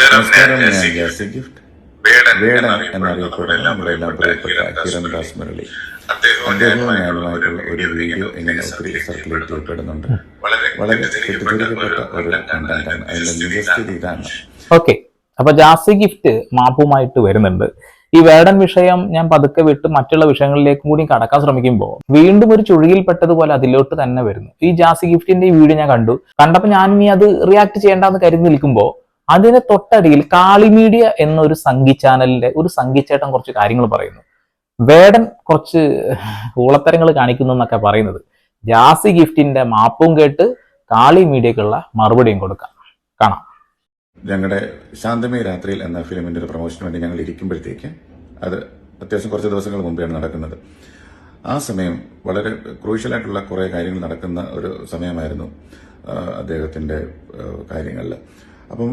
നമസ്കാരം, ഞാൻ ജാസി ഗിഫ്റ്റ്. വേടൻ എന്നറിയപ്പെടുന്ന നമ്മുടെ എല്ലാം പ്രിയപ്പെട്ട കിരൺ ദാസ് മുരളി. അദ്ദേഹവും ഞാനുമായിട്ടുള്ള ഒരു വീഡിയോ ഇങ്ങനെ ഒത്തിരി സർക്കുലേറ്റ് ചെയ്യപ്പെടുന്നുണ്ട്. വളരെ തെറ്റിദ്ധരിക്കപ്പെട്ട ഒരു കണ്ടന്റാണ്. അതിന്റെ നിജസ്ഥിതി ഇതാണ്. ഓക്കെ, അപ്പൊ ജാസി ഗിഫ്റ്റ് മാപ്പുമായിട്ട് വരുന്നുണ്ട്. ഈ വേടൻ വിഷയം ഞാൻ പതുക്കെ വിട്ട് മറ്റുള്ള വിഷയങ്ങളിലേക്കും കൂടി കടക്കാൻ ശ്രമിക്കുമ്പോൾ വീണ്ടും ഒരു ചുഴിയിൽപ്പെട്ടതുപോലെ അതിലോട്ട് തന്നെ വരുന്നു. ഈ ജാസി ഗിഫ്റ്റിന്റെ ഈ വീഡിയോ ഞാൻ കണ്ടപ്പോൾ ഞാൻ ഇനി അത് റിയാക്ട് ചെയ്യേണ്ടെന്ന് കരുതി നിൽക്കുമ്പോൾ അതിന് തൊട്ടടിയിൽ കാളി മീഡിയ എന്നൊരു സംഗീത ചാനലിന്റെ ഒരു സംഗീതേട്ടൻ കുറച്ച് കാര്യങ്ങൾ പറയുന്നു. വേടൻ കുറച്ച് ഊളത്തരങ്ങൾ കാണിക്കുന്നു എന്നൊക്കെ പറയുന്നത്. ജാസി ഗിഫ്റ്റിന്റെ മാപ്പും കേട്ട് കാളി മീഡിയക്കുള്ള മറുപടിയും കൊടുക്കാം. കാണാം. ഞങ്ങളുടെ ശാന്തമേ രാത്രിയിൽ എന്ന ഫിലിമിന്റെ ഒരു പ്രൊമോഷന് വേണ്ടി ഞങ്ങൾ ഇരിക്കുമ്പോഴത്തേക്ക്, അത് അത്യാവശ്യം കുറച്ച് ദിവസങ്ങൾ മുമ്പെയാണ് നടക്കുന്നത്. ആ സമയം വളരെ ക്രൂഷ്യലായിട്ടുള്ള കുറെ കാര്യങ്ങൾ നടക്കുന്ന ഒരു സമയമായിരുന്നു അദ്ദേഹത്തിന്റെ കാര്യങ്ങളിൽ. അപ്പം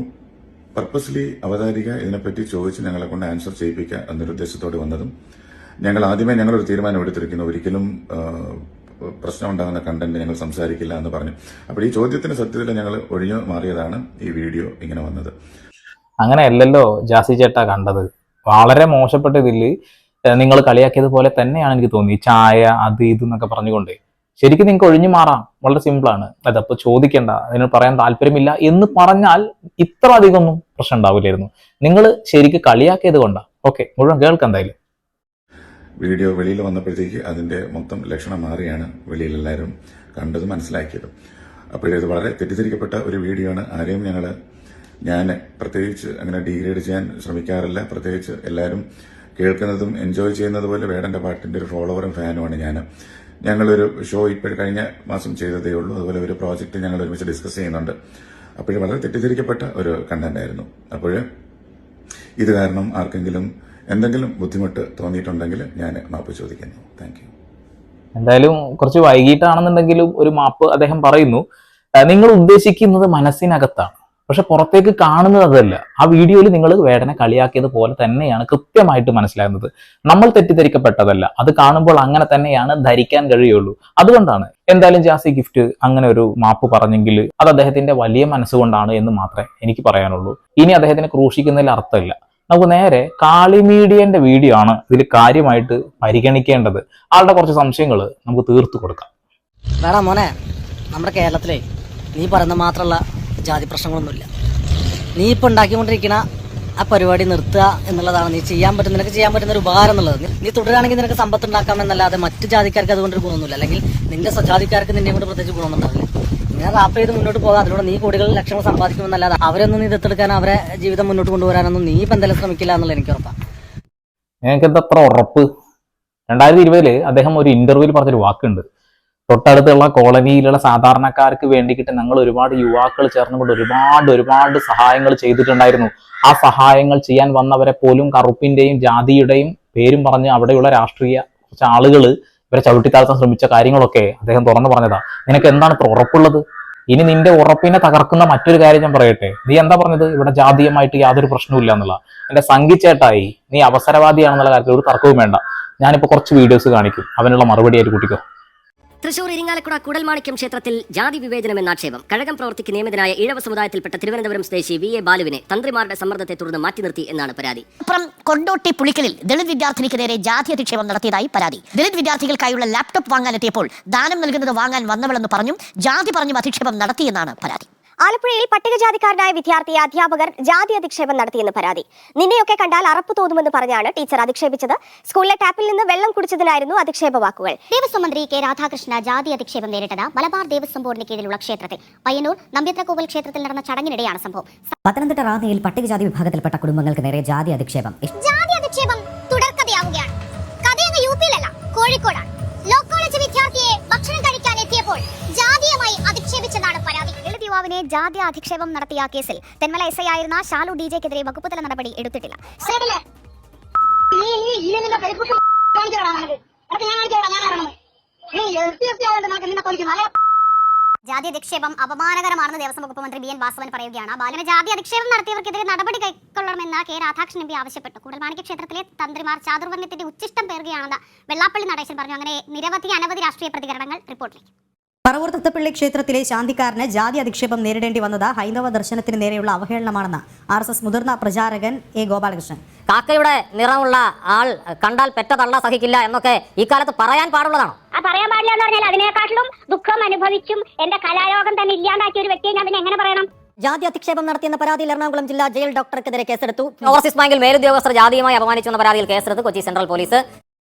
പർപ്പസ്ലി അവതാരിക ഇതിനെപ്പറ്റി ചോദിച്ച് ഞങ്ങളെ കൊണ്ട് ആൻസർ ചെയ്യിപ്പിക്കുക എന്നൊരു ഉദ്ദേശത്തോട് വന്നതും ഞങ്ങൾ ആദ്യമേ ഞങ്ങളൊരു തീരുമാനം എടുത്തിരിക്കുന്നു, ഒരിക്കലും പ്രശ്നം ഉണ്ടാകുന്ന കണ്ടന്റ് ഞങ്ങൾ സംസാരിക്കില്ല എന്ന് പറഞ്ഞു. അപ്പോൾ ഈ ചോദ്യത്തിന് സത്യത്തിൽ ഞങ്ങൾ ഒഴിഞ്ഞു മാറിയതാണ് ഈ വീഡിയോ ഇങ്ങനെ വന്നത്. അങ്ങനെയല്ലല്ലോ ജാസി ചേട്ടാ കണ്ടത്. വളരെ മോശപ്പെട്ട ഇതിൽ നിങ്ങൾ കളിയാക്കിയതുപോലെ തന്നെയാണ് എനിക്ക് തോന്നി. ചായ അത് ഇത് എന്നൊക്കെ പറഞ്ഞുകൊണ്ട് ശരിക്കും നിങ്ങൾക്ക് ഒഴിഞ്ഞു മാറാം. വളരെ സിമ്പിളാണ്. അതപ്പോൾ ചോദിക്കേണ്ട, അതിന് പറയാൻ താല്പര്യമില്ല എന്ന് പറഞ്ഞാൽ ഇത്ര അധികമൊന്നും പ്രശ്നം ഉണ്ടാവില്ലായിരുന്നു. നിങ്ങൾ ശരിക്കും കളിയാക്കിയത് കൊണ്ടാണ്. ഓക്കെ, മുഴുവൻ കേൾക്കാം. എന്തായാലും വീഡിയോ വെളിയിൽ വന്നപ്പോഴത്തേക്ക് അതിന്റെ മൊത്തം ലക്ഷണം മാറിയാണ് വെളിയിൽ എല്ലാവരും കണ്ടത്, മനസ്സിലാക്കിയത്. അപ്പോഴത് വളരെ തെറ്റിദ്ധരിക്കപ്പെട്ട ഒരു വീഡിയോ ആണ്. ആരെയും ഞാൻ പ്രത്യേകിച്ച് അങ്ങനെ ഡീഗ്രേഡ് ചെയ്യാൻ ശ്രമിക്കാറില്ല. പ്രത്യേകിച്ച് എല്ലാവരും കേൾക്കുന്നതും എൻജോയ് ചെയ്യുന്നത് പോലെ വേടന്റെ പാട്ടിന്റെ ഒരു ഫോളോവറും ഫാനുമാണ് ഞങ്ങളൊരു ഷോ ഇപ്പോൾ കഴിഞ്ഞ മാസം ചെയ്തതേ ഉള്ളൂ. അതുപോലെ ഒരു പ്രോജക്റ്റ് ഞങ്ങൾ ഒരുമിച്ച് ഡിസ്കസ് ചെയ്യുന്നുണ്ട്. അപ്പോഴും വളരെ തെറ്റിദ്ധരിക്കപ്പെട്ട ഒരു കണ്ടന്റ് ആയിരുന്നു. അപ്പോൾ ഇത് കാരണം ആർക്കെങ്കിലും എന്തെങ്കിലും ബുദ്ധിമുട്ട് തോന്നിയിട്ടുണ്ടെങ്കിൽ ഞാൻ മാപ്പ് ചോദിക്കുന്നു. Thank you. എന്തായാലും കുറച്ച് വൈകിട്ടാണെന്നുണ്ടെങ്കിലും ഒരു മാപ്പ് അദ്ദേഹം പറയുന്നു. നിങ്ങൾ ഉദ്ദേശിക്കുന്നത് മനസ്സിനകത്താണ്, പക്ഷെ പുറത്തേക്ക് കാണുന്നത് അതല്ല. ആ വീഡിയോയിൽ നിങ്ങൾ വേടനെ കളിയാക്കിയത് പോലെ തന്നെയാണ് കൃത്യമായിട്ട് മനസ്സിലാകുന്നത്. നമ്മൾ തെറ്റിദ്ധരിക്കപ്പെട്ടതല്ല, അത് കാണുമ്പോൾ അങ്ങനെ തന്നെയാണ് ധരിക്കാൻ കഴിയുള്ളൂ. അതുകൊണ്ടാണ് എന്തായാലും ജാസി ഗിഫ്റ്റ് അങ്ങനെ ഒരു മാപ്പ് പറഞ്ഞെങ്കിൽ അത് അദ്ദേഹത്തിന്റെ വലിയ മനസ്സുകൊണ്ടാണ് എന്ന് മാത്രമേ എനിക്ക് പറയാനുള്ളൂ. ഇനി അദ്ദേഹത്തിനെ ക്രൂശിക്കുന്നതിൽ അർത്ഥമില്ല. നമുക്ക് നേരെ കാളി മീഡിയന്റെ വീഡിയോ ആണ് ഇതിൽ കാര്യമായിട്ട് പരിഗണിക്കേണ്ടത്. ആളുടെ കുറച്ച് സംശയങ്ങൾ നമുക്ക് തീർത്തു കൊടുക്കാം. വേടാ മോനെ, നമ്മുടെ കേരളത്തിലെ നീ പറയുന്ന മാത്രമുള്ള ജാതി പ്രശ്നങ്ങളൊന്നുമില്ല. നീ ഇപ്പൊ ഉണ്ടാക്കിക്കൊണ്ടിരിക്കുന്ന ആ പരിപാടി നിർത്തുക എന്നുള്ളതാണ് നിനക്ക് ചെയ്യാൻ പറ്റുന്ന ഒരു ഉപകാരം എന്നുള്ളത്. നീ തുടരുകയാണെങ്കിൽ നിനക്ക് സമ്പത്ത് ഉണ്ടാക്കാമെന്നല്ലാതെ മറ്റു ജാതിക്കാർക്ക് അതുകൊണ്ടൊരു ഗുണമൊന്നുമില്ല. അല്ലെങ്കിൽ നിന്റെ ജാതിക്കാർക്ക് നിന്നെ കൊണ്ട് പ്രത്യേകിച്ച് ഗുണമൊന്നുണ്ടാവില്ല. ഇങ്ങനെ റാപ്പ് ചെയ്ത് മുന്നോട്ട് പോകാം. അതിലൂടെ നീ കോടികൾ ലക്ഷങ്ങൾ സമ്പാദിക്കുമെന്നല്ലാതെ അവരൊന്നും നീ ദത്തെടുക്കാൻ, അവരെ ജീവിതം മുന്നോട്ട് കൊണ്ടുവരാനൊന്നും നീ ഇപ്പം എന്തായാലും ശ്രമിക്കില്ല എന്നുള്ള എനിക്ക് ഉറപ്പാണ്. എനിക്ക് എന്തത്ര ഉറപ്പ്? 2020 അദ്ദേഹം ഒരു ഇന്റർവ്യൂവിൽ പറഞ്ഞൊരു വാക്കുണ്ട്. തൊട്ടടുത്തുള്ള കോളനിയിലുള്ള സാധാരണക്കാർക്ക് വേണ്ടിയിട്ട് ഞങ്ങൾ ഒരുപാട് യുവാക്കൾ ചേർന്നുകൊണ്ട് ഒരുപാട് സഹായങ്ങൾ ചെയ്തിട്ടുണ്ടായിരുന്നു. ആ സഹായങ്ങൾ ചെയ്യാൻ വന്നവരെ പോലും കറുപ്പിന്റെയും ജാതിയുടെയും പേരും പറഞ്ഞ് അവിടെയുള്ള രാഷ്ട്രീയ കുറച്ച് ആളുകൾ ഇവരെ ചവിട്ടിത്താഴ്ത്താൻ ശ്രമിച്ച കാര്യങ്ങളൊക്കെ അദ്ദേഹം തുറന്നു പറഞ്ഞതാ. നിനക്ക് എന്താണ് ഇത്ര ഉറപ്പുള്ളത്? ഇനി നിന്റെ ഉറപ്പിനെ തകർക്കുന്ന മറ്റൊരു കാര്യം ഞാൻ പറയട്ടെ. നീ എന്താ പറഞ്ഞത്? ഇവിടെ ജാതീയമായിട്ട് യാതൊരു പ്രശ്നവും എന്നുള്ള. എന്റെ സംഘിച്ചേട്ടായി നീ അവസരവാദിയാണെന്നുള്ള കാര്യത്തിൽ ഒരു തർക്കവും വേണ്ട. ഞാനിപ്പോ കുറച്ച് വീഡിയോസ് കാണിക്കും, അവനുള്ള മറുപടിയായിട്ട് കൂട്ടിക്കോ. തൃശൂർ ഇരിങ്ങാലക്കുട കൂടൽമാണിക്യം ക്ഷേത്രത്തിൽ ജാതി വിവേചനം എന്ന ആക്ഷേപം. കഴകം പ്രവർത്തിക്ക് നിയമിതനായ ഈഴവ സമുദായത്തിൽപ്പെട്ട തിരുവനന്തപുരം സ്വദേശി VA ബാലുവിനെ തന്ത്രിമാരുടെ സമ്മർദ്ദത്തെ തുടർന്ന് മാറ്റി നിർത്തി എന്നാണ് പരാതി. അപ്പുറം കൊണ്ടോട്ടി പുളിക്കലിൽ ദളിത് വിദ്യാർത്ഥിനിക്ക് നേരെ ജാതി അധിക്ഷേപം നടത്തിയതായി പരാതി. ദളിത് വിദ്യാർത്ഥികൾക്കായുള്ള ലാപ്ടോപ്പ് വാങ്ങാനെത്തിയപ്പോൾ ദാനം നൽകുന്നത് വാങ്ങാൻ വന്നവളെന്ന് പറഞ്ഞും ജാതി പറഞ്ഞും അധിക്ഷേപം നടത്തിയെന്നാണ് പരാതി. ആലപ്പുഴയിൽ പട്ടികജാതിക്കാരനായ വിദ്യാർത്ഥിയെ അധ്യാപകർ ജാതി അധിക്ഷേപം നടത്തിയെന്ന് പരാതി. നിന്നെയൊക്കെ കണ്ടാൽ അറപ്പ് തോന്നുമെന്ന് പറഞ്ഞാണ് ടീച്ചർ അധിക്ഷേപിച്ചത്. സ്കൂളിലെ ടാപ്പിൽ നിന്ന് വെള്ളം കുടിച്ചതിനായിരുന്നു അധിക്ഷേപ വാക്കുകൾ. ദേവസ്വം മന്ത്രി K രാധാകൃഷ്ണ ജാതി അധിക്ഷേപം നേരിട്ടത് മലബാർ ദേവസ്വം ബോർഡിന് കീഴിലുള്ള ക്ഷേത്രത്തിൽ പയ്യന്നൂർ നമ്പ്യത്രക്കോവിൽ ക്ഷേത്രത്തിൽ നടന്ന ചടങ്ങിനിടെയാണ് സംഭവം. പത്തനംതിട്ട റാന്നിയിൽ പട്ടികജാതി വിഭാഗത്തിൽപ്പെട്ട കുടുംബങ്ങൾക്ക് നേരെ ജാതി അധിക്ഷേപം തുടർക്കഥയാവുകയാണ്. കഥയെന്ന് UP-യിലല്ല, കോഴിക്കോടാണ്. ലോ കോളേജ് വിദ്യാർത്ഥിയെ ഭക്ഷണം കഴിക്കാൻ എത്തിയപ്പോൾ ജാതീയമായി അധിക്ഷേപിച്ചതാണ് പരാതി. ദളിത് യുവാവിനെ ജാതി അധിക്ഷേപം നടത്തിയ കേസിൽ തെന്മല SI ആയിരുന്ന ഷാലു DJക്കെതിരെ വകുപ്പുതല നടപടി എടുത്തിട്ടില്ല. ജാതി അധിക്ഷേപം അപമാനകരമാണെന്ന് ദേവസ്വം വകുപ്പ് മന്ത്രി BN വാസവൻ പറയുകയാണ്. ബാലന് ജാതി അധിക്ഷേപം നടത്തിയവർക്കെതിരെ നടപടി കൈക്കൊള്ളണമെന്ന് K രാധാകൃഷ്ണൻ MP ആവശ്യപ്പെട്ടു. കൂടൽമാണിക്യ ക്ഷേത്രത്തിലെ തന്ത്രിമാർ ചാതുർവർണ്ണത്തിന്റെ ഉച്ചിഷ്ടം പേറുകയാണെന്ന് വെള്ളാപ്പള്ളി നടേശൻ പറഞ്ഞു. അങ്ങനെ അനവധി രാഷ്ട്രീയ പ്രതികരണങ്ങൾ റിപ്പോർട്ടിലേക്ക്. പറവൂർ തത്തപ്പള്ളി ക്ഷേത്രത്തിലെ ശാന്തിക്കാരന് ജാതി അധിക്ഷേപം നേരിടേണ്ടി വന്നത് ഹൈന്ദവ ദർശനത്തിന് നേരെയുള്ള അവഹേളനമാണെന്ന് RSS മുതിർന്ന പ്രചാരകൻ A. ഗോപാലകൃഷ്ണൻ. കാക്കയുടെ നിറമുള്ള ആൾ കണ്ടാൽ പെറ്റ തള്ള സഹിക്കില്ല എന്നൊക്കെ ഈ കാലത്ത് പറയാൻ പാടുള്ളതാണോ? പറയാൻ പാടില്ല എന്ന് പറഞ്ഞാൽ അതിനേക്കാട്ടിലും ദുഃഖം അനുഭവിച്ചും എന്റെ കലാലോകം തന്നെ ഇല്ലാണ്ടാക്കിയ ഒരു വ്യക്തിയെ ഞാൻ പിന്നെ എങ്ങനെ പറയണം? ജാതി അധിക്ഷേപം നടത്തിയെന്ന പരാതിയിൽ എറണാകുളം ജില്ലാ ജയിൽ ഡോക്ടർക്കെതിരെ കേസെടുത്തു. ഓവർസീസ് ബാങ്കിൽ മേലുദ്യോഗസ്ഥർ ജാതിയുമായി അപമാനിച്ചെന്ന പരാതിയിൽ കേസെടുത്ത് കൊച്ചി സെൻട്രൽ പോലീസ്.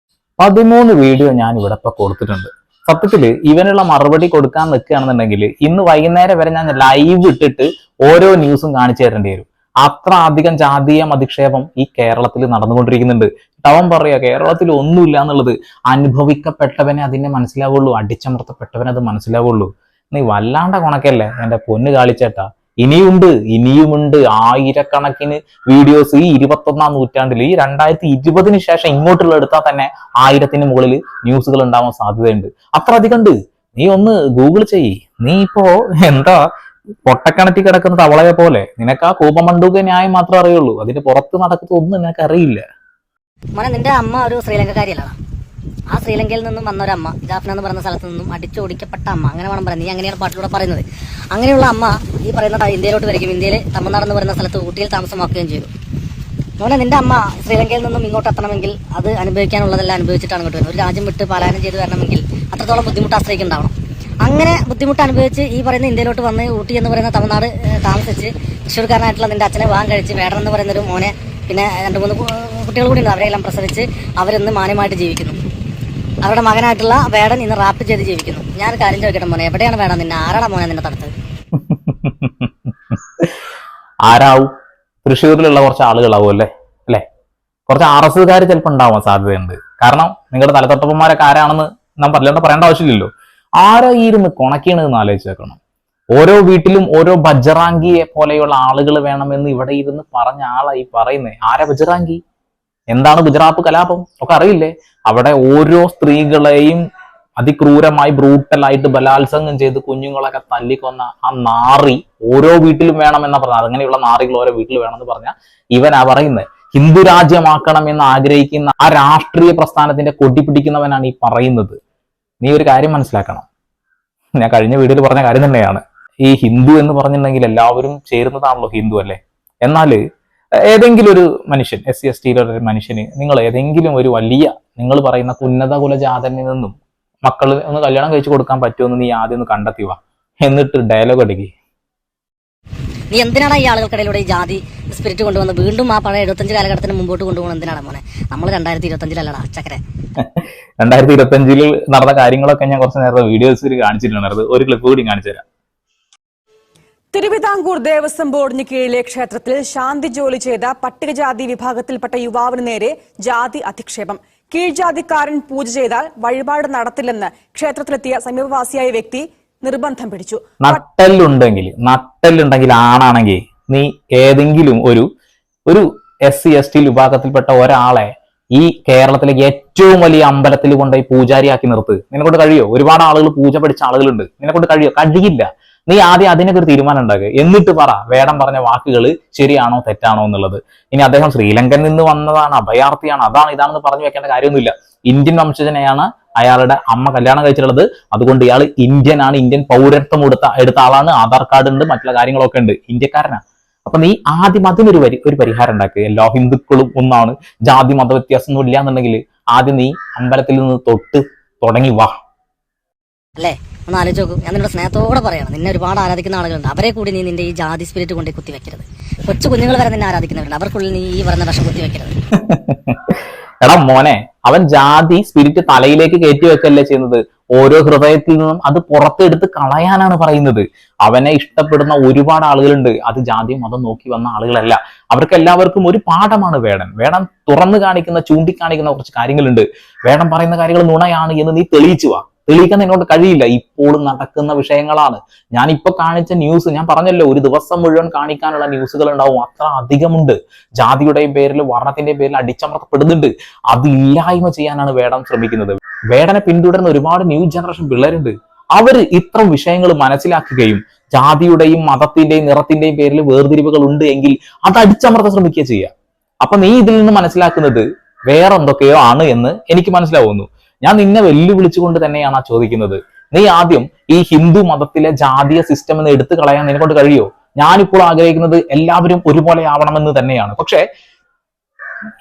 13 വീഡിയോ ഞാൻ ഇവിടെ ഇപ്പൊ കൊടുത്തിട്ടുണ്ട്. സത്യത്തില് ഇവനുള്ള മറുപടി കൊടുക്കാൻ നിൽക്കുകയാണെന്നുണ്ടെങ്കിൽ ഇന്ന് വൈകുന്നേരം വരെ ഞാൻ ലൈവ് ഇട്ടിട്ട് ഓരോ ന്യൂസും കാണിച്ചു തരേണ്ടി വരും. അത്ര അധികം ജാതീയ അധിക്ഷേപം ഈ കേരളത്തിൽ നടന്നുകൊണ്ടിരിക്കുന്നുണ്ട്. അവൻ പറയാ കേരളത്തിൽ ഒന്നുമില്ല എന്നുള്ളത്. അനുഭവിക്കപ്പെട്ടവനെ അതിനെ മനസ്സിലാവുള്ളൂ, അടിച്ചമർത്തപ്പെട്ടവനെ അത് മനസ്സിലാവുള്ളൂ. നീ വല്ലാണ്ട കൊണക്കല്ലേ എന്റെ പൊന്ന് കാളിച്ചേട്ടാ. ഇനിയുമുണ്ട് ആയിരക്കണക്കിന് വീഡിയോസ് ഈ 21ാം നൂറ്റാണ്ടിൽ ഈ 2020 ശേഷം ഇങ്ങോട്ടുള്ള എടുത്താൽ തന്നെ 1000ന് മുകളിൽ ന്യൂസുകൾ ഉണ്ടാവാൻ സാധ്യതയുണ്ട്. അത്ര അധികം ഉണ്ട്. നീ ഒന്ന് ഗൂഗിൾ ചെയ്യ്. നീ ഇപ്പോ എന്താ പൊട്ടക്കിണറ്റി കിടക്കുന്ന തവളയെ പോലെ നിനക്ക് ആ കൂപമണ്ടൂക ന്യായം മാത്രമേ അറിയുള്ളൂ. അതിന് പുറത്ത് നടക്കുന്നത് ഒന്നും നിനക്ക് അറിയില്ല. മോനെ, നിന്റെ അമ്മ ഒരു ശ്രീലങ്കക്കാരിയല്ല. ആ ശ്രീലങ്കയിൽ നിന്നും വന്ന ഒരു അമ്മ, ജാഫ്ന എന്ന് പറയുന്ന സ്ഥലത്ത് നിന്നും അടിച്ചോടിക്കപ്പെട്ട അമ്മ, അങ്ങനെ വേണം പറയാം. നീ അങ്ങനെയാണ് പാട്ടിലൂടെ പറയുന്നത്. അങ്ങനെയുള്ള അമ്മ ഈ പറയുന്ന ഇന്ത്യയിലോട്ട് വരികയും ഇന്ത്യയിൽ തമിഴ്നാട് എന്ന് പറയുന്ന സ്ഥലത്ത് ഊട്ടിയിൽ താമസമാക്കുകയും ചെയ്തു. മോനെ, നിന്റെ അമ്മ ശ്രീലങ്കയിൽ നിന്നും ഇങ്ങോട്ട് എത്തണമെങ്കിൽ അത് അനുഭവിക്കാനുള്ളതെല്ലാം അനുഭവിച്ചിട്ടാണ് ഇങ്ങോട്ട് വരുന്നത്. ഒരു രാജ്യം വിട്ട് പലായനം ചെയ്ത് വരണമെങ്കിൽ അത്രത്തോളം ബുദ്ധിമുട്ട് ആശ്രയിക്കുന്നുണ്ടാവണം. അങ്ങനെ ബുദ്ധിമുട്ട് അനുഭവിച്ച് ഈ പറയുന്ന ഇന്ത്യയിലോട്ട് വന്ന് ഊട്ടി എന്ന് പറയുന്ന തമിഴ്നാട് താമസിച്ച് തൃശ്ശൂർക്കാരനായിട്ടുള്ള നിന്റെ അച്ഛനെ വിവാഹം കഴിച്ച് വേടൻ എന്ന് പറയുന്നൊരു മോനെ, പിന്നെ 2-3 കുട്ടികൾ കൂടി ഉണ്ട്, അവരെല്ലാം പ്രസവിച്ച് അവരിന്ന് മാന്യമായിട്ട് ജീവിക്കുന്നു. അവരുടെ മകനായിട്ടുള്ള വേടൻ ഇന്ന് റാപ്പ് ചെയ്ത് ജീവിക്കുന്നു. ഞാൻ കാര്യം ചോദിക്കട്ടെ മോനെ, എവിടെയാണ് വേടൻ? നിന്നെ ആരാടാ മോനെ നിന്നെ തടുത്തത്? ആരാവും? തൃശ്ശൂരിലുള്ള കുറച്ച് ആളുകളാവും അല്ലേ? കുറച്ച് RSSകാർ ചിലപ്പോൾ ഉണ്ടാവാൻ സാധ്യതയുണ്ട്. കാരണം നിങ്ങളുടെ തലതൊട്ടപ്പന്മാരൊക്കെ ആരാണെന്ന് നാം പറയേണ്ട ആവശ്യമില്ലല്ലോ. ആരാ ഇരുന്ന് കൊണക്കിയണെന്ന് ആലോചിച്ച് വെക്കണം. ഓരോ വീട്ടിലും ഓരോ ബജറാങ്കിയെ പോലെയുള്ള ആളുകൾ വേണമെന്ന് ഇവിടെ ഇരുന്ന് പറഞ്ഞ ആളായി പറയുന്നേ. ആരാ ബജറാങ്കി? എന്താണ് ഗുജറാത്ത് കലാപം ഒക്കെ അറിയില്ലേ? അവിടെ ഓരോ സ്ത്രീകളെയും അതിക്രൂരമായി ബ്രൂട്ടലായിട്ട് ബലാത്സംഗം ചെയ്ത് കുഞ്ഞുങ്ങളൊക്കെ തല്ലിക്കൊന്ന ആ നാറി ഓരോ വീട്ടിലും വേണമെന്നാ പറഞ്ഞത്. അങ്ങനെയുള്ള നാറികൾ ഓരോ വീട്ടിൽ വേണമെന്ന് പറഞ്ഞാൽ ഇവനാ പറയുന്നത്. ഹിന്ദു രാജ്യമാക്കണം എന്ന് ആഗ്രഹിക്കുന്ന ആ രാഷ്ട്രീയ പ്രസ്ഥാനത്തിന്റെ കൊടി പിടിക്കുന്നവനാണ് ഈ പറയുന്നത്. നീ ഒരു കാര്യം മനസ്സിലാക്കണം. ഞാൻ കഴിഞ്ഞ വീഡിയോയിൽ പറഞ്ഞ കാര്യം തന്നെയാണ്. ഈ ഹിന്ദു എന്ന് പറഞ്ഞിട്ടുണ്ടെങ്കിൽ എല്ലാവരും ചേരുന്നതാണല്ലോ ഹിന്ദു അല്ലേ? എന്നാല് ഏതെങ്കിലും ഒരു മനുഷ്യൻ, SC ST ഒരു മനുഷ്യന് നിങ്ങൾ ഏതെങ്കിലും ഒരു വലിയ നിങ്ങൾ പറയുന്ന ഉന്നത കുലജാതനിൽ നിന്നും മക്കൾ ഒന്ന് കല്യാണം കഴിച്ചു കൊടുക്കാൻ പറ്റുമെന്ന് നീ ആദ്യം ഒന്ന് കണ്ടെത്തിവ, എന്നിട്ട് ഡയലോഗ് അടിക്കുക. നീ എന്തിനാണ് ഈ ആളുകൾക്കിടയിലൂടെ ഈ ജാതി സ്പിരിറ്റ് കൊണ്ടുവന്ന് വീണ്ടും ആ പഴയ 75 കാലഘട്ടത്തിന് മുമ്പോട്ട് കൊണ്ടുപോകണം? എന്തിനാണ് മോനെ? നമ്മൾ 2025-ലല്ലടാ ചക്കരെ. 2025 നടന്ന കാര്യങ്ങളൊക്കെ ഞാൻ കുറച്ച് നേരത്തെ വീഡിയോസിൽ കാണിച്ചിട്ടുണ്ടായിരുന്നു. ഒരു ക്ലിപ്പ് കൂടി കാണിച്ചു തരാം. തിരുവിതാംകൂർ ദേവസ്വം ബോർഡിന് കീഴിലെ ക്ഷേത്രത്തിൽ ശാന്തി ജോലി ചെയ്ത പട്ടികജാതി വിഭാഗത്തിൽപ്പെട്ട യുവാവിന് നേരെ ജാതി അധിക്ഷേപം. കീഴ്ജാതിക്കാരൻ പൂജ ചെയ്താൽ വഴിപാട് നടത്തില്ലെന്ന് ക്ഷേത്രത്തിലെത്തിയ സമീപവാസിയായ വ്യക്തി നിർബന്ധം പിടിച്ചു. നട്ടെല്ലുണ്ടെങ്കിൽ ആണാണെങ്കിൽ നീ ഏതെങ്കിലും ഒരു SC ST വിഭാഗത്തിൽപ്പെട്ട ഒരാളെ ഈ കേരളത്തിലെ ഏറ്റവും വലിയ അമ്പലത്തിൽ കൊണ്ടുപോയി പൂജാരിയാക്കി നിർത്ത്. നിന്നെക്കൊണ്ട് കഴിയോ? ഒരുപാട് ആളുകൾ പൂജ പഠിച്ച ആളുകളുണ്ട്. നിന്നെക്കൊണ്ട് കഴിയോ? കഴിയില്ല. നീ ആദ്യം അതിനൊക്കെ ഒരു തീരുമാനം ഉണ്ടാക്കുക. എന്നിട്ട് പറ വേടം പറഞ്ഞ വാക്കുകൾ ശരിയാണോ തെറ്റാണോ എന്നുള്ളത്. ഇനി അദ്ദേഹം ശ്രീലങ്കയിൽ നിന്ന് വന്നതാണ്, അഭയാർത്ഥിയാണ്, അതാണ് ഇതാണെന്ന് പറഞ്ഞു വെക്കേണ്ട കാര്യമൊന്നുമില്ല. ഇന്ത്യൻ വംശജനെയാണ് അയാളുടെ അമ്മ കല്യാണം കഴിച്ചിട്ടുള്ളത്. അതുകൊണ്ട് ഇയാൾ ഇന്ത്യൻ ആണ്, ഇന്ത്യൻ പൗരത്വം എടുത്ത ആളാണ്, ആധാർ കാർഡ് ഉണ്ട്, മറ്റുള്ള കാര്യങ്ങളൊക്കെ ഉണ്ട്, ഇന്ത്യക്കാരനാണ്. അപ്പൊ നീ ആദ്യം അതിനൊരു ഒരു പരിഹാരം ഉണ്ടാക്കുക. എല്ലാ ഹിന്ദുക്കളും ഒന്നാണ്, ജാതി മത വ്യത്യാസം ഒന്നും ഇല്ല എന്നുണ്ടെങ്കിൽ ആദ്യം നീ അമ്പലത്തിൽ നിന്ന് തുടങ്ങി വാ. അല്ലേ? ഒന്ന് ആലോചിച്ച് നോക്കൂ. ഞാൻ നിന്നോട് സ്നേഹത്തോടെ പറയണം, നിന്നെ ഒരുപാട് ആരാധിക്കുന്ന ആളുകളുണ്ട്. അവരെ കൂടി നീ നിന്റെ ഈ ജാതി സ്പിരിറ്റ് കൊണ്ടേ കുത്തിവെക്കരുത്. കൊച്ചു കുഞ്ഞുങ്ങൾ വരെ നിന്നെ ആരാധിക്കുന്നവരുണ്ട്. അവർക്കുള്ളിൽ നീ ഈ പറയുന്ന വിഷം കുത്തിവെക്കരുത്. എടാ മോനെ, അവൻ ജാതി സ്പിരിറ്റ് തലയിലേക്ക് കയറ്റി വെക്കല്ലേ ചെയ്യുന്നത്. ഓരോ ഹൃദയത്തിൽ നിന്നും അത് പുറത്തെടുത്ത് കളയാനാണ് പറയുന്നത്. അവനെ ഇഷ്ടപ്പെടുന്ന ഒരുപാട് ആളുകളുണ്ട്. അത് ജാതി മതം നോക്കി വന്ന ആളുകളല്ല. അവർക്ക് എല്ലാവർക്കും ഒരു പാഠമാണ് വേടൻ. തുറന്നു കാണിക്കുന്ന, ചൂണ്ടിക്കാണിക്കുന്ന കുറച്ച് കാര്യങ്ങളുണ്ട്. വേടൻ പറയുന്ന കാര്യങ്ങൾ നുണയാണ് എന്ന് നീ തെളിയിച്ചു വാ. തെളിയിക്കാൻ നിന്നോട് കഴിയില്ല. ഇപ്പോൾ നടക്കുന്ന വിഷയങ്ങളാണ്. ഞാൻ ഇപ്പൊ കാണിച്ച ന്യൂസ് ഞാൻ പറഞ്ഞല്ലോ, ഒരു ദിവസം മുഴുവൻ കാണിക്കാനുള്ള ന്യൂസുകൾ ഉണ്ടാവും. അത്ര അധികമുണ്ട്. ജാതിയുടെയും പേരിൽ, വർണ്ണത്തിന്റെയും പേരിൽ അടിച്ചമർത്തപ്പെടുന്നുണ്ട്. അത് ഇല്ലായ്മ ചെയ്യാനാണ് വേടൻ ശ്രമിക്കുന്നത്. വേടനെ പിന്തുടരുന്ന ഒരുപാട് ന്യൂ ജനറേഷൻ പിള്ളേരുണ്ട്. അവര് ഇത്തരം വിഷയങ്ങൾ മനസ്സിലാക്കുകയും ജാതിയുടെയും മതത്തിന്റെയും നിറത്തിന്റെയും പേരിൽ വേർതിരിവുകൾ ഉണ്ട് എങ്കിൽ അത് അടിച്ചമർത്താൻ ശ്രമിക്കുക ചെയ്യുക. അപ്പൊ നീ ഇതിൽ നിന്ന് മനസ്സിലാക്കുന്നത് വേറെ എന്തൊക്കെയോ ആണ് എന്ന് എനിക്ക് മനസ്സിലാവുന്നു. ഞാൻ നിന്നെ വെല്ലുവിളിച്ചുകൊണ്ട് തന്നെയാണ് ചോദിക്കുന്നത്. നീ ആദ്യം ഈ ഹിന്ദു മതത്തിലെ ജാതീയ സിസ്റ്റം എന്ന് എടുത്തു കളയാൻ നിന്നെക്കൊണ്ട് കഴിയോ? ഞാനിപ്പോൾ ആഗ്രഹിക്കുന്നത് എല്ലാവരും ഒരുപോലെ ആവണമെന്ന് തന്നെയാണ്. പക്ഷെ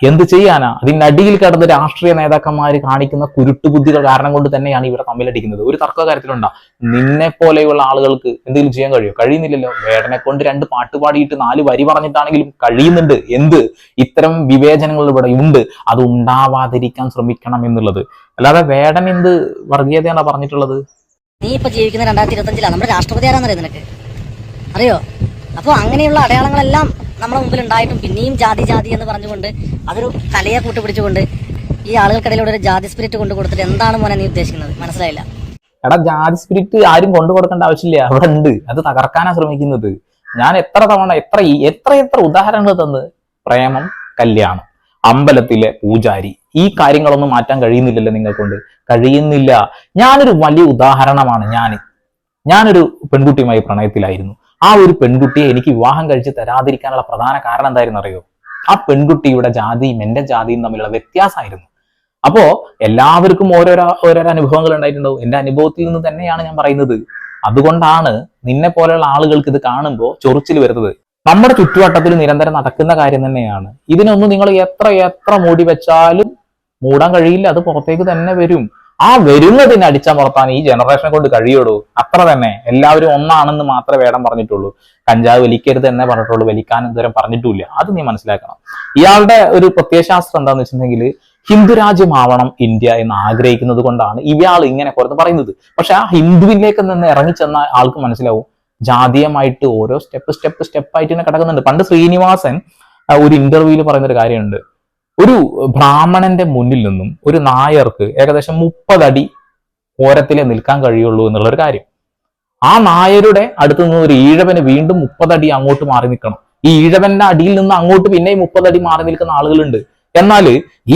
എന്ത് ചെയ്യാനാ? അതിനടിയിൽ കിടന്ന് രാഷ്ട്രീയ നേതാക്കന്മാർ കാണിക്കുന്ന കുരുട്ടുബുദ്ധികൾ കാരണം കൊണ്ട് തന്നെയാണ് ഇവരെ തമ്മിലടിക്കുന്നത്. ഒരു തർക്ക കാര്യത്തിലുണ്ടാ നിന്നെ പോലെയുള്ള ആളുകൾക്ക് എന്തെങ്കിലും ചെയ്യാൻ കഴിയുമോ? കഴിയുന്നില്ലല്ലോ. വേടനെ കൊണ്ട് 2 പാട്ട് പാടിയിട്ട് 4 വരി പറഞ്ഞിട്ടാണെങ്കിലും കഴിയുന്നുണ്ട്. എന്ത് ഇത്തരം വിവേചനങ്ങൾ ഇവിടെ ഉണ്ട്, അത് ഉണ്ടാവാതിരിക്കാൻ ശ്രമിക്കണം എന്നുള്ളത്. അല്ലാതെ വേടൻ എന്ത് വർഗീയതയാണ് പറഞ്ഞിട്ടുള്ളത്? നീ ഇപ്പൊ ജീവിക്കുന്ന 2025 നമ്മുടെ രാഷ്ട്രപതി ആരാന്നറിയോ നിനക്ക്? അറിയോ? അപ്പോൾ അങ്ങനെയുള്ള അടയാളങ്ങളെല്ലാം നമ്മുടെ മുമ്പിൽ ഉണ്ടായിട്ടും പിന്നെയും ജാതി ജാതി എന്ന് പറഞ്ഞുകൊണ്ട് അതൊരു കലയെ കൂട്ടുപിടിച്ചുകൊണ്ട് ഈ ആളുകൾക്കിടയിലൂടെ ഒരു ജാതി സ്പിരിറ്റ് കൊണ്ടു കൊടുത്തിട്ട് എന്താണ് മോനെ നീ ഉദ്ദേശിക്കുന്നത്? മനസ്സിലായില്ല. എടാ, ജാതി സ്പിരിറ്റ് ആരും കൊണ്ടു കൊടുക്കേണ്ട ആവശ്യമില്ല, അവിടെ ഉണ്ട്. അത് തകർക്കാനാ ശ്രമിക്കുന്നത്. ഞാൻ എത്ര തവണ എത്ര ഉദാഹരണങ്ങൾ തന്ന്. പ്രേമം, കല്യാണം, അമ്പലത്തിലെ പൂജാരി, ഈ കാര്യങ്ങളൊന്നും മാറ്റാൻ കഴിയുന്നില്ലല്ലോ നിങ്ങൾ കൊണ്ട്? കഴിയുന്നില്ല. ഞാനൊരു വലിയ ഉദാഹരണമാണ്. ഞാനൊരു പെൺകുട്ടിയുമായി പ്രണയത്തിലായിരുന്നു. ആ ഒരു പെൺകുട്ടിയെ എനിക്ക് വിവാഹം കഴിച്ച് തരാതിരിക്കാനുള്ള പ്രധാന കാരണം എന്തായിരുന്നു അറിയോ? ആ പെൺകുട്ടിയുടെ ജാതിയും എന്റെ ജാതിയും തമ്മിലുള്ള വ്യത്യാസമായിരുന്നു. അപ്പോ എല്ലാവർക്കും ഓരോരോ അനുഭവങ്ങൾ ഉണ്ടായിട്ടുണ്ടാവും. എന്റെ അനുഭവത്തിൽ നിന്ന് തന്നെയാണ് ഞാൻ പറയുന്നത്. അതുകൊണ്ടാണ് നിന്നെ പോലെയുള്ള ആളുകൾക്ക് ഇത് കാണുമ്പോൾ ചൊറിച്ചിൽ വരുന്നത്. നമ്മുടെ ചുറ്റുവട്ടത്തിൽ നിരന്തരം നടക്കുന്ന കാര്യം തന്നെയാണ്. ഇതിനൊന്നും നിങ്ങൾ എത്ര മൂടി വെച്ചാലും മൂടാൻ കഴിയില്ല. അത് പുറത്തേക്ക് തന്നെ വരും. ആ വരുന്നതിനെ അടിച്ചമർത്താൻ ഈ ജനറേഷനെ കൊണ്ട് കഴിയുള്ളൂ. അത്ര തന്നെ. എല്ലാവരും ഒന്നാണെന്ന് മാത്രമേ വേടം പറഞ്ഞിട്ടുള്ളൂ. കഞ്ചാവ് വലിക്കരുത് എന്നേ പറഞ്ഞിട്ടുള്ളൂ, വലിക്കാൻ ഇതുവരെ പറഞ്ഞിട്ടില്ല. അത് നീ മനസ്സിലാക്കണം. ഇയാളുടെ ഒരു പ്രത്യയശാസ്ത്രം എന്താന്ന് വെച്ചിട്ടുണ്ടെങ്കിൽ ഹിന്ദുരാജ്യമാവണം ഇന്ത്യ എന്ന് ആഗ്രഹിക്കുന്നത് കൊണ്ടാണ് ഇയാൾ ഇങ്ങനെ പുറത്ത് പറയുന്നത്. പക്ഷെ ആ ഹിന്ദുവിലേക്ക് നിന്ന് ഇറങ്ങിച്ചെന്ന ആൾക്ക് മനസ്സിലാവും ജാതീയമായിട്ട് ഓരോ സ്റ്റെപ്പായിട്ട് ഇങ്ങനെ കിടക്കുന്നുണ്ട്. പണ്ട് ശ്രീനിവാസൻ ഒരു ഇന്റർവ്യൂവിൽ പറയുന്നൊരു കാര്യമുണ്ട്. ഒരു ബ്രാഹ്മണന്റെ മുന്നിൽ നിന്നും ഒരു നായർക്ക് ഏകദേശം 30 അടി ഓരത്തിലേ നിൽക്കാൻ കഴിയുള്ളൂ എന്നുള്ളൊരു കാര്യം. ആ നായരുടെ അടുത്ത് നിന്ന് ഒരു ഈഴവന് വീണ്ടും 30 അടി അങ്ങോട്ട് മാറി നിൽക്കണം. ഈ ഈഴവന്റെ അടിയിൽ നിന്ന് അങ്ങോട്ട് പിന്നെയും 30 അടി മാറി നിൽക്കുന്ന ആളുകളുണ്ട്. എന്നാൽ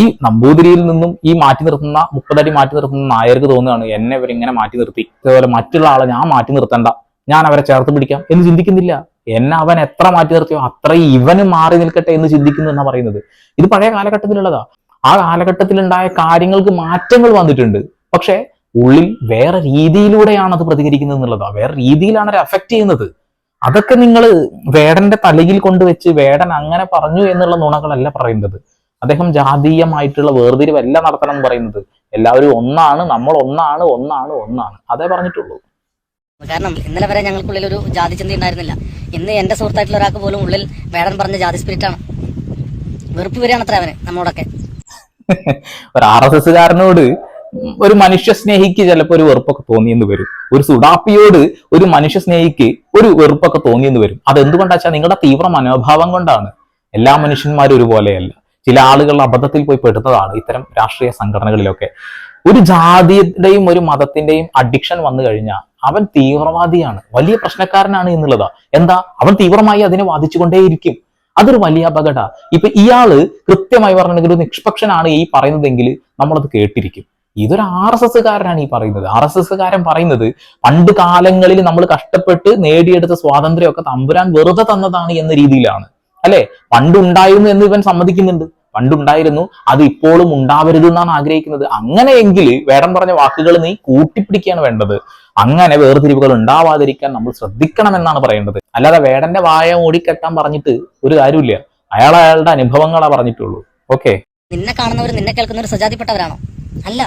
ഈ നമ്പൂതിരിയിൽ നിന്നും ഈ 30 അടി മാറ്റി നിർത്തുന്ന നായർക്ക് തോന്നുകയാണ് എന്നെ ഇവരിങ്ങനെ മാറ്റി നിർത്തി, അതേപോലെ മറ്റുള്ള ആളെ ഞാൻ മാറ്റി നിർത്തണ്ട, ഞാൻ അവരെ ചേർത്ത് പിടിക്കാം എന്ന് ചിന്തിക്കുന്നില്ല. എന്നെ അവൻ എത്ര മാറ്റി നിർത്തിയോ അത്രയും ഇവന് മാറി നിൽക്കട്ടെ എന്ന് ചിന്തിക്കുന്നു എന്നാ പറയുന്നത്. ഇത് പഴയ കാലഘട്ടത്തിലുള്ളതാ. ആ കാലഘട്ടത്തിലുണ്ടായ കാര്യങ്ങൾക്ക് മാറ്റങ്ങൾ വന്നിട്ടുണ്ട്. പക്ഷെ ഉള്ളിൽ വേറെ രീതിയിലൂടെയാണ് അത് പ്രതികരിക്കുന്നത് എന്നുള്ളതാ. വേറെ രീതിയിലാണ് അത് അഫക്റ്റ് ചെയ്യുന്നത്. അതൊക്കെ നിങ്ങൾ വേടന്റെ തലയിൽ കൊണ്ടുവച്ച് വേടൻ അങ്ങനെ പറഞ്ഞു എന്നുള്ള നുണകളല്ല പറയുന്നത്. അദ്ദേഹം ജാതീയമായിട്ടുള്ള വേർതിരിവല്ല നടത്തണം എന്ന് പറയുന്നത്. എല്ലാവരും ഒന്നാണ്, നമ്മൾ ഒന്നാണ് അതേ പറഞ്ഞിട്ടുള്ളൂ. കാരണം ഇന്നലെ വരെ ഞങ്ങൾക്കുള്ളിൽ ഒരു ജാതി ചിന്ത ഉണ്ടായിരുന്നില്ല. ഇന്ന് എന്റെ സുഹൃത്തായിട്ടുള്ള ഒരാൾക്ക് പോലും ഉള്ളിൽ വേടൻ പറഞ്ഞ ജാതി സ്പിരിറ്റാണ്. വെറുപ്പ് വരികയാണ് അത്ര അവന് നമ്മളോടൊക്കെ. ഒരു RSSകാരനോട് ഒരു മനുഷ്യ സ്നേഹിക്ക് ചിലപ്പോൾ ഒരു വെറുപ്പൊക്കെ തോന്നിയെന്ന് വരും. ഒരു സുഡാപ്പിയോട് ഒരു മനുഷ്യ സ്നേഹിക്ക് ഒരു വെറുപ്പൊക്കെ തോന്നിയെന്ന് വരും. അതെന്തുകൊണ്ടാ വെച്ചാൽ നിങ്ങളുടെ തീവ്ര മനോഭാവം കൊണ്ടാണ്. എല്ലാ മനുഷ്യന്മാരും ഒരുപോലെയല്ല. ചില ആളുകൾ അബദ്ധത്തിൽ പോയി പെടുന്നതാണ് ഇത്തരം രാഷ്ട്രീയ സംഘടനകളിലൊക്കെ. ഒരു ജാതിയുടെയും ഒരു മതത്തിന്റെയും അഡിക്ഷൻ വന്നു കഴിഞ്ഞാൽ അവൻ തീവ്രവാദിയാണ്, വലിയ പ്രശ്നക്കാരനാണ് എന്നുള്ളതാ. എന്താ? അവൻ തീവ്രമായി അതിനെ വാദിച്ചുകൊണ്ടേയിരിക്കും. അതൊരു വലിയ അപകട. ഇപ്പൊ ഇയാള് കൃത്യമായി പറഞ്ഞിട്ടുണ്ടെങ്കിൽ ഒരു നിഷ്പക്ഷനാണ് ഈ പറയുന്നതെങ്കിൽ നമ്മളത് കേട്ടിരിക്കും. ഇതൊരു RSSകാരനാണ് ഈ പറയുന്നത്. RSSകാരൻ പറയുന്നത് പണ്ട് കാലങ്ങളിൽ നമ്മൾ കഷ്ടപ്പെട്ട് നേടിയെടുത്ത സ്വാതന്ത്ര്യമൊക്കെ തമ്പുരാൻ വെറുതെ തന്നതാണ് എന്ന രീതിയിലാണ്. അല്ലെ? പണ്ടുണ്ടായിരുന്നു എന്ന് ഇവൻ സമ്മതിക്കുന്നുണ്ട്. പണ്ടുണ്ടായിരുന്നു, അത് ഇപ്പോഴും ഉണ്ടാവരുത് എന്നാണ് ആഗ്രഹിക്കുന്നത്. അങ്ങനെയെങ്കിൽ വേടം പറഞ്ഞ വാക്കുകൾ നീ കൂട്ടിപ്പിടിക്കുകയാണ് വേണ്ടത്. അങ്ങനെ വേർതിരിവുകൾ ഉണ്ടാവാതിരിക്കാൻ നമ്മൾ ശ്രദ്ധിക്കണമെന്നാണ് പറയേണ്ടത്. അല്ലാതെ വേടന്റെ വായ മൂടിക്കെട്ടാൻ പറഞ്ഞിട്ട് ഒരു കാര്യമില്ല. അയാളുടെ അനുഭവങ്ങളാ പറഞ്ഞിട്ടുള്ളൂ. ഓക്കെ, നിന്നെ കാണുന്നവർ നിന്നെ കേൾക്കുന്നവർ സജാതിപ്പെട്ടവരാണോ? അല്ല.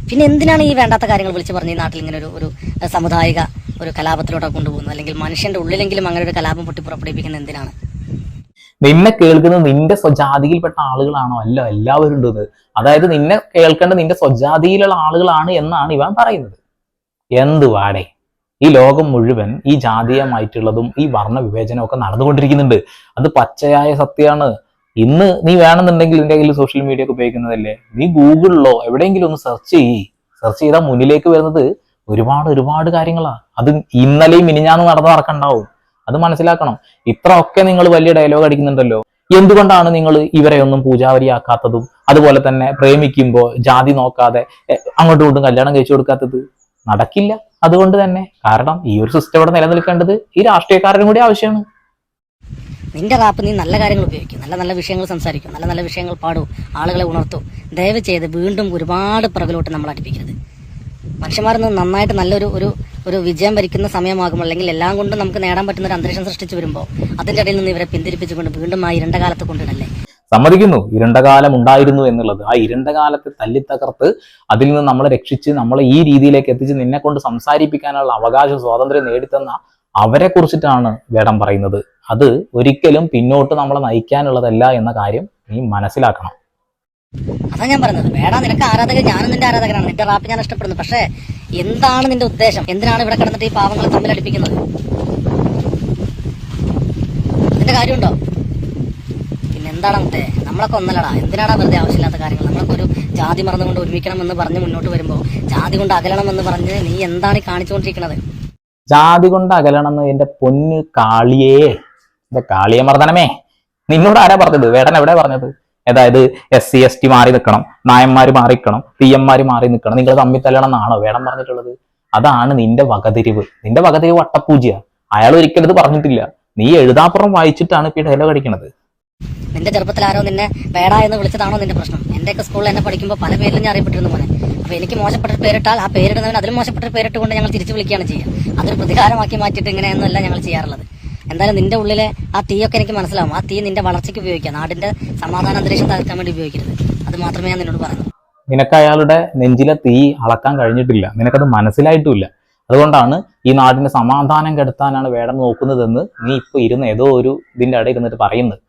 പിന്നെ എന്തിനാണ് ഈ വേണ്ടാത്ത കാര്യങ്ങൾ വിളിച്ചു പറഞ്ഞ് ഈ നാട്ടിൽ ഇങ്ങനെ ഒരു സാമുദായിക ഒരു കലാപത്തിലൂടെ കൊണ്ടുപോകുന്നത്? അല്ലെങ്കിൽ മനുഷ്യന്റെ ഉള്ളിലെങ്കിലും അങ്ങനെ ഒരു കലാപം പുറപ്പെടുവിപ്പിക്കുന്നത് എന്തിനാണ്? നിന്നെ കേൾക്കുന്നത് നിന്റെ സ്വജാതിയിൽപ്പെട്ട ആളുകളാണോ? അല്ല, എല്ലാവരും ഉണ്ടെന്ന്. അതായത് നിന്നെ കേൾക്കേണ്ട നിന്റെ സ്വജാതിയിലുള്ള ആളുകളാണ് എന്നാണ് ഇവൻ പറയുന്നത്. എന്ത് വാടേ? ഈ ലോകം മുഴുവൻ ഈ ജാതീയമായിട്ടുള്ളതും ഈ വർണ്ണ വിവേചനവും ഒക്കെ നടന്നുകൊണ്ടിരിക്കുന്നുണ്ട്. അത് പച്ചയായ സത്യമാണ്. ഇന്ന് നീ വേണമെന്നുണ്ടെങ്കിൽ നിന്റെ കയ്യിൽ സോഷ്യൽ മീഡിയ ഒക്കെ ഉപയോഗിക്കുന്നതല്ലേ, നീ ഗൂഗിളിലോ എവിടെയെങ്കിലും ഒന്ന് സെർച്ച് ചെയ്താൽ മുന്നിലേക്ക് വരുന്നത് ഒരുപാട് കാര്യങ്ങളാ. അത് ഇന്നലെയും മിനിഞ്ഞാന്ന് നടക്കണ്ടാവും. അത് മനസ്സിലാക്കണം. ഇത്ര ഒക്കെ നിങ്ങൾ വലിയ ഡയലോഗ് അടിക്കുന്നുണ്ടല്ലോ. എന്തുകൊണ്ടാണ് നിങ്ങൾ ഇവരെ ഒന്നും പൂജാവരിയാക്കാത്തതും അതുപോലെ തന്നെ പ്രേമിക്കുമ്പോൾ ജാതി നോക്കാതെ അങ്ങോട്ടും ഇങ്ങോട്ടും കല്യാണം കഴിച്ചു കൊടുക്കാത്തത്? നടക്കില്ല. അതുകൊണ്ട് തന്നെ. കാരണം ഈ ഒരു സിസ്റ്റം ഇവിടെ നിലനിൽക്കേണ്ടത് ഈ രാഷ്ട്രീയക്കാരനും കൂടി ആവശ്യമാണ്. നിന്റെ റാപ്പ് നീ നല്ല കാര്യങ്ങൾ ഉപയോഗിക്കും, നല്ല വിഷയങ്ങൾ സംസാരിക്കും, നല്ല വിഷയങ്ങൾ പാടൂ, ആളുകളെ ഉണർത്തൂ. ദയവ് ചെയ്ത് വീണ്ടും ഒരുപാട് പിറകിലോട്ട് നമ്മൾ അടുപ്പിക്കരുത്. മനുഷ്യന്മാരൊന്ന് നന്നായിട്ട് നല്ലൊരു ഒരു ഒരു വിജയം വരിക്കുന്ന സമയമാകുമ്പോൾ അല്ലെങ്കിൽ എല്ലാം കൊണ്ടും നമുക്ക് നേടാൻ പറ്റുന്ന ഒരു അന്തരീക്ഷം സൃഷ്ടിച്ചു വരുമ്പോൾ അതിന്റെ ഇടയിൽ നിന്ന് ഇവരെ പിന്തിരിപ്പിച്ചുകൊണ്ട് വീണ്ടും ആ ഇരുണ്ട കാലത്ത് കൊണ്ടിടല്ലേ. സമ്മതിക്കുന്നു, ഇരുണ്ടകാലം ഉണ്ടായിരുന്നു എന്നുള്ളത്. ആ ഇരുണ്ടകാലത്തെ തല്ലിത്തകർത്ത് അതിൽ നിന്ന് നമ്മളെ രക്ഷിച്ച് നമ്മളെ ഈ രീതിയിലേക്ക് എത്തിച്ച് നിന്നെ കൊണ്ട് സംസാരിപ്പിക്കാനുള്ള അവകാശ സ്വാതന്ത്ര്യം നേടിത്തന്ന അവരെ കുറിച്ചിട്ടാണ് വേടം പറയുന്നത്. അത് ഒരിക്കലും പിന്നോട്ട് നമ്മളെ നയിക്കാനുള്ളതല്ല എന്ന കാര്യം നീ മനസ്സിലാക്കണം. അതാ ഞാൻ പറഞ്ഞത്, വേടാ നിനക്ക് ആരാധകൻ, ഞാനും നിന്റെ ആരാധകനാണ്, നിന്റെ റാപ്പ് ഞാൻ ഇഷ്ടപ്പെടുന്നു. പക്ഷേ എന്താണ് നിന്റെ ഉദ്ദേശം? എന്തിനാണ് ഇവിടെ കിടന്നിട്ട് ഈ പാവങ്ങളെ തമ്മിൽ അടുപ്പിക്കുന്നത്? അതിന്റെ കാര്യമുണ്ടോ? പിന്നെ എന്താണ് മുത്തേ, നമ്മളൊക്കെ ഒന്നല്ലടാ. എന്തിനാടാ വെറുതെ ആവശ്യമില്ലാത്ത കാര്യങ്ങൾ? നമ്മളൊക്കെ ഒരു ജാതി മറന്നുകൊണ്ട് ഒരുമിക്കണം എന്ന് പറഞ്ഞ് മുന്നോട്ട് വരുമ്പോൾ ജാതി കൊണ്ട് അകലണം എന്ന് പറഞ്ഞ് നീ എന്താണ് ഈ കാണിച്ചുകൊണ്ടിരിക്കുന്നത്? ജാതി കൊണ്ട് അകലണമെന്ന് എന്റെ പൊന്ന് കാളിയേ, എന്റെ കാളിയെ മർദ്ദനമേ, നിന്നോട് ആരാ പറഞ്ഞത്? വേടൻ എവിടെ പറഞ്ഞത്? അതായത് SC ST മാറി നിൽക്കണം, നായന്മാര് മാറിക്കണം, തീയന്മാര് മാറി നിൽക്കണം, നിങ്ങൾ തമ്മിൽ തല്ലണം എന്നാണോ വേടൻ പറഞ്ഞിട്ടുള്ളത്? അതാണ് നിന്റെ വകതിരിവ്. നിന്റെ വകതിരിവ് വട്ടപ്പൂജയാ. അയാൾ ഒരിക്കലും ഇത് പറഞ്ഞിട്ടില്ല. നീ എഴുതാപ്പുറം വായിച്ചിട്ടാണ് ഇപ്പൊ ഡയലോഗ് അടിക്കണത്. നിന്റെ ചെറുപ്പത്തിൽ ആരോ നിന്നെ വേട എന്ന് വിളിച്ചതാണോ നിന്റെ പ്രശ്നം? എന്റെയൊക്കെ സ്കൂളിൽ എന്നെ പഠിക്കുമ്പോൾ പല പേരിലും ഞാൻ അറിയപ്പെട്ടിരുന്നു മോനെ. അപ്പൊ എനിക്ക് മോശപ്പെട്ട പേരിട്ടാൽ ആ പേരിടുന്നവൻ അതിലും മോശപ്പെട്ട പേരിട്ടുകൊണ്ട് ഞങ്ങൾ തിരിച്ചു വിളിക്കുകയാണ് ചെയ്യുക. അതൊരു പ്രതികാരമാക്കി മാറ്റിയിട്ട് ഇങ്ങനെയൊന്നുമല്ല ഞങ്ങൾ ചെയ്യാറുള്ളത്. എന്തായാലും നിന്റെ ഉള്ളിലെ ആ തീയൊക്കെ എനിക്ക് മനസ്സിലാവും. ആ തീ നിന്റെ വളർച്ചയ്ക്ക് ഉപയോഗിക്കുക, നാടിന്റെ സമാധാന അന്തരീക്ഷം തകർക്കാൻ വേണ്ടി ഉപയോഗിക്കരുത്. അത് മാത്രമേ ഞാൻ നിന്നോട് പറഞ്ഞു. നിനക്ക് അയാളുടെ നെഞ്ചിലെ തീ അളക്കാൻ കഴിഞ്ഞിട്ടില്ല, നിനക്കത് മനസ്സിലായിട്ടുമില്ല. അതുകൊണ്ടാണ് ഈ നാടിന്റെ സമാധാനം കെടുത്താനാണ് വേടം നോക്കുന്നതെന്ന് നീ ഇപ്പൊ ഇരുന്ന് ഏതോ ഒരു ഇതിന്റെ ഇടയിൽ ഇരുന്നിട്ട് പറയുന്നത്.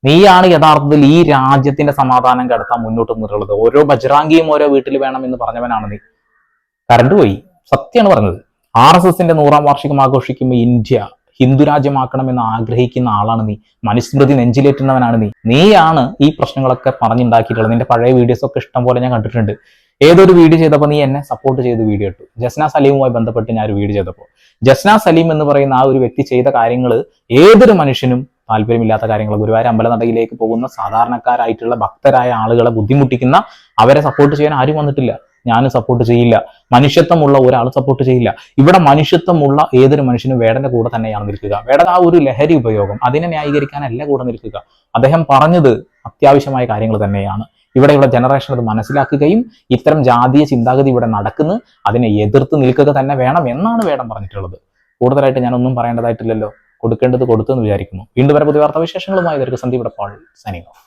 നീയാണ് യഥാർത്ഥത്തിൽ ഈ രാജ്യത്തിന്റെ സമാധാനം കെടുത്താൻ മുന്നോട്ട് നിന്നിട്ടുള്ളത്. ഓരോ ബജ്റാങ്കിയും ഓരോ വീട്ടിൽ വേണം എന്ന് പറഞ്ഞവനാണ് നീ. കറണ്ട് പോയി, സത്യമാണ് പറഞ്ഞത്. RSSന്റെ 100ാം വാർഷികം ആഘോഷിക്കുമ്പോൾ ഇന്ത്യ ഹിന്ദു രാജ്യമാക്കണമെന്ന് ആഗ്രഹിക്കുന്ന ആളാണ് നീ. മനുസ്മൃതി നെഞ്ചിലേറ്റുന്നവനാണ് നീ. നീയാണ് ഈ പ്രശ്നങ്ങളൊക്കെ പറഞ്ഞുണ്ടാക്കിയിട്ടുള്ളത്. നിന്റെ പഴയ വീഡിയോസ് ഒക്കെ ഇഷ്ടം പോലെ ഞാൻ കണ്ടിട്ടുണ്ട്. ഏതൊരു വീഡിയോ ചെയ്തപ്പോൾ നീ എന്നെ സപ്പോർട്ട് ചെയ്ത് വീഡിയോ ഇട്ടു. ജസ്ന സലീമുമായി ബന്ധപ്പെട്ട് ഞാൻ ഒരു വീഡിയോ ചെയ്തപ്പോൾ ജസ്ന സലീം എന്ന് പറയുന്ന ആ ഒരു വ്യക്തി ചെയ്ത കാര്യങ്ങൾ ഏതൊരു മനുഷ്യനും താല്പര്യമില്ലാത്ത കാര്യങ്ങൾ. ഗുരുവായൂർ അമ്പലനടയിലേക്ക് പോകുന്ന സാധാരണക്കാരായിട്ടുള്ള ഭക്തരായ ആളുകളെ ബുദ്ധിമുട്ടിക്കുന്ന അവരെ സപ്പോർട്ട് ചെയ്യാൻ ആരും വന്നിട്ടില്ല. ഞാനും സപ്പോർട്ട് ചെയ്യില്ല. മനുഷ്യത്വമുള്ള ഒരാൾ സപ്പോർട്ട് ചെയ്യില്ല. ഇവിടെ മനുഷ്യത്വമുള്ള ഏതൊരു മനുഷ്യനും വേടന്റെ കൂടെ തന്നെയാണ് നിൽക്കുക. വേടൻ ആ ഒരു ലഹരി ഉപയോഗം അതിനെ ന്യായീകരിക്കാനല്ല കൂടെ നിൽക്കുക. അദ്ദേഹം പറഞ്ഞത് അത്യാവശ്യമായ കാര്യങ്ങൾ തന്നെയാണ്. ഇവിടെയുള്ള ജനറേഷൻ അത് മനസ്സിലാക്കുകയും ഇത്തരം ജാതീയ ചിന്താഗതി ഇവിടെ നടക്കുന്നു, അതിനെ എതിർത്ത് നിൽക്കുക തന്നെ വേണം എന്നാണ് വേടൻ പറഞ്ഞിട്ടുള്ളത്. കൂടുതലായിട്ട് ഞാനൊന്നും പറയേണ്ടതായിട്ടില്ലല്ലോ. കൊടുക്കേണ്ടത് കൊടുത്തെന്ന് വിചാരിക്കുന്നു. വീണ്ടും വരെ പുതിയ വാർത്താവിശേഷങ്ങളുമായി സന്ദീപ് പാൾ സൈനിങ് ഓഫ്.